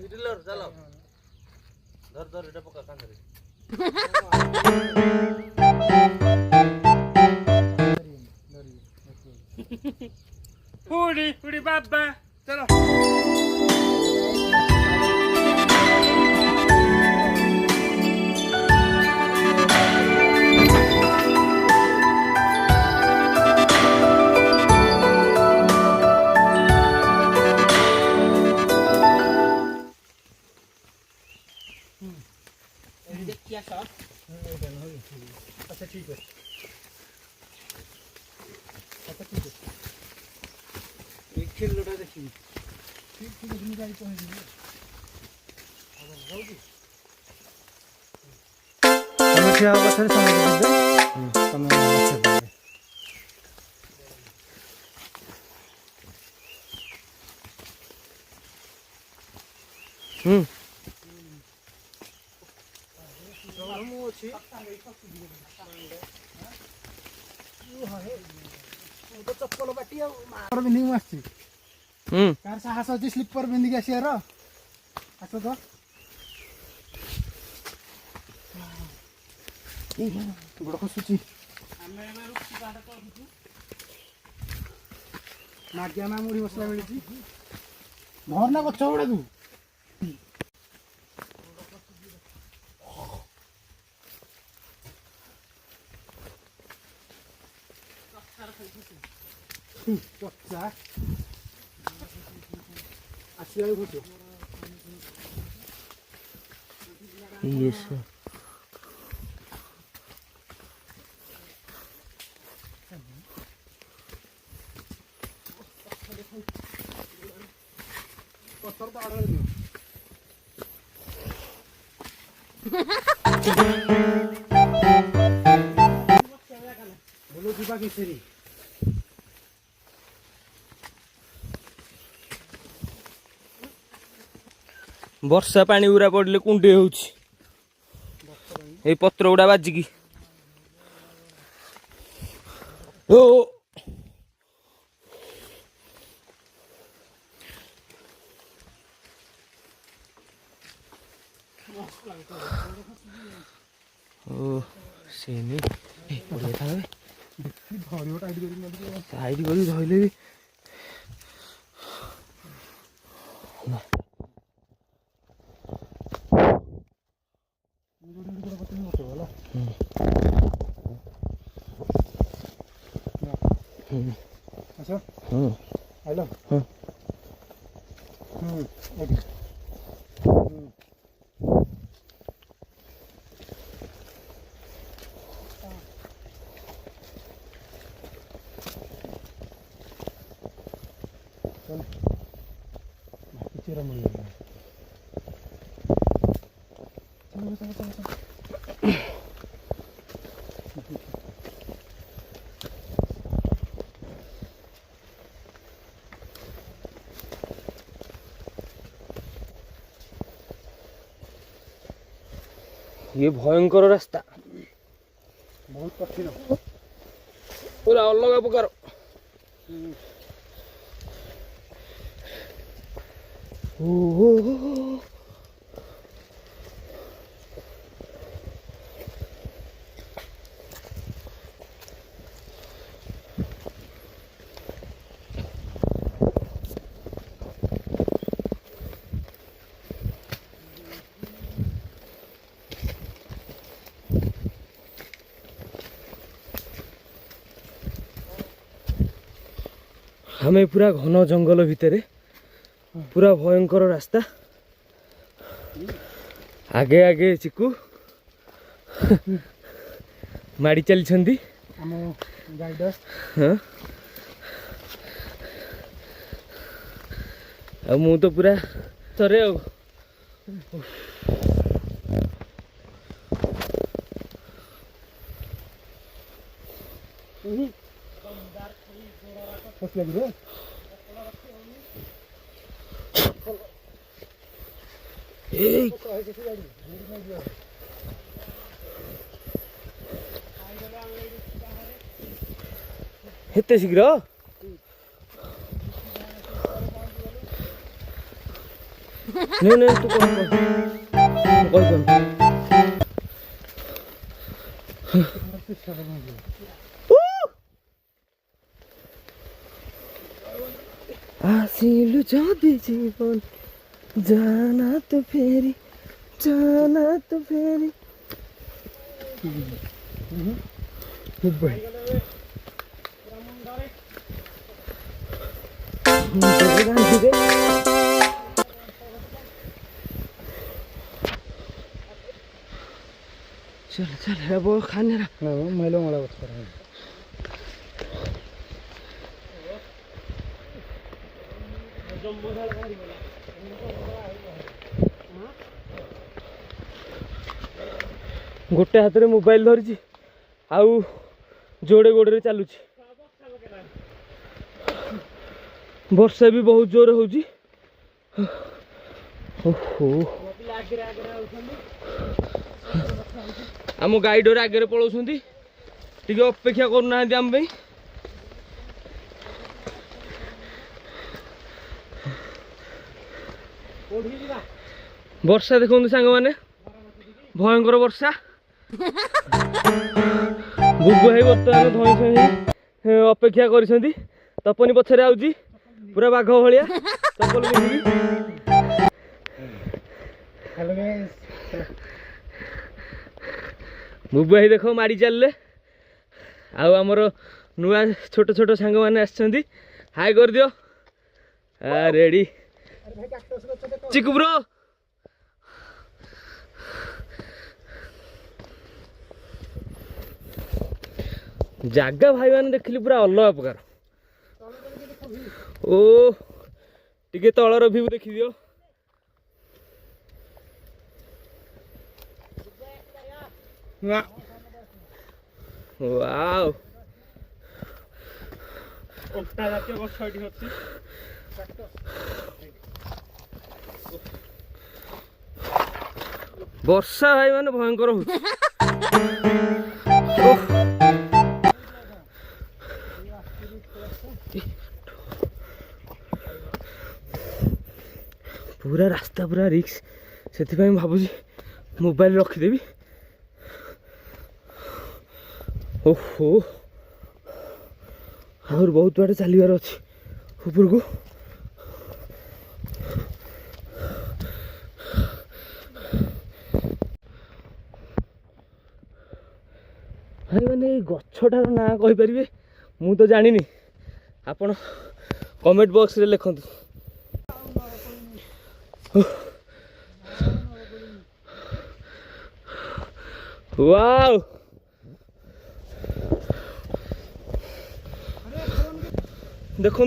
Hitler চালাও ধর ধর এটা পোকা কাঁধে Puri, puri baba. Chalo. क्या शॉट अच्छा ठीक है अच्छा ठीक है एक खेल लोटा देखिए ठीक ठीक अपनी गाड़ी पहुंच गई अब जाओगी हम क्या बता रहे समझ दे हम बता दे चप्पल बाटी बिंदी आसची कार साहस अच्छी स्लीपर बिंदी आसार आस तो गोड़ खसुची नागिया ना मुड़ी मसला मिली घर ना गच गुड़ा तू पचा आसिया घुटो यस पत्थर तो आड़ दियो बोलो दीपा केसरी ବର୍ଷା ପାଣି ଗୁରା ପଡିଲେ କୁଣ୍ଡେଇ ହଉଛି ଏଇ ପତ୍ର ଗୁଡା ବାଜିକି ଓ ଓ ସେନି ବଢିଆ ଥାବେ ଧରିବ ଟାଇଟ୍ କରି ଧଇଲେ ବି अच्छा हेलो ओके चलो मिल गया चलो चलो चलो चलो ये भयंकर रास्ता बहुत कठिन पूरा अलग प्रकार हमें पूरा घन जंगल भितर पूरा भयंकर रास्ता आगे आगे चिकू माड़ी चली छंदी हम गाइडर हाँ अब मु तो पूरा थरे फस लगी रे हेते शीघ्र नहीं नहीं तू कौन आसिलु जदि जीवन जाना तो फेरी चल चल अब खाने मैलो मला बसतो गोटे हाथ में मोबाइल धरी आउ जोड़े गोड़े चलुची वर्षा भी बहुत जोर हो आम गाइडर आगे पलाउं टे अपेक्षा करना आम वर्षा देखो सांग मैंने भयंकर वर्षा बुबु भाई बर्तमान धई सही अपेक्षा कर तपनी पछरे आउची पूरा बाघ भाया चपल बुबु भाई देख माड़ी चलले आमर नुआ छोट छोट सांग मैंने आसछंती हाय कर दियो रेडी चिकु ब्रो जागा भाई मैंने देखली पूरा अलग प्रकार ओ टिके तलर व्यू देखी दियो वाओ ओटा जातीय गछ एठी अछि वर्षा भाई मैंने भयंकर हो पूरा रास्ता पूरा रिक्स से भावुँ मोबाइल रखीदेवी ओहो और बहुत बाटे चलियार अच्छी ऊपर को भाई मैंने गछटार ना कहींपारे मु तो जानी आपण कमेंट बॉक्स रे लिखतु वाओ देखु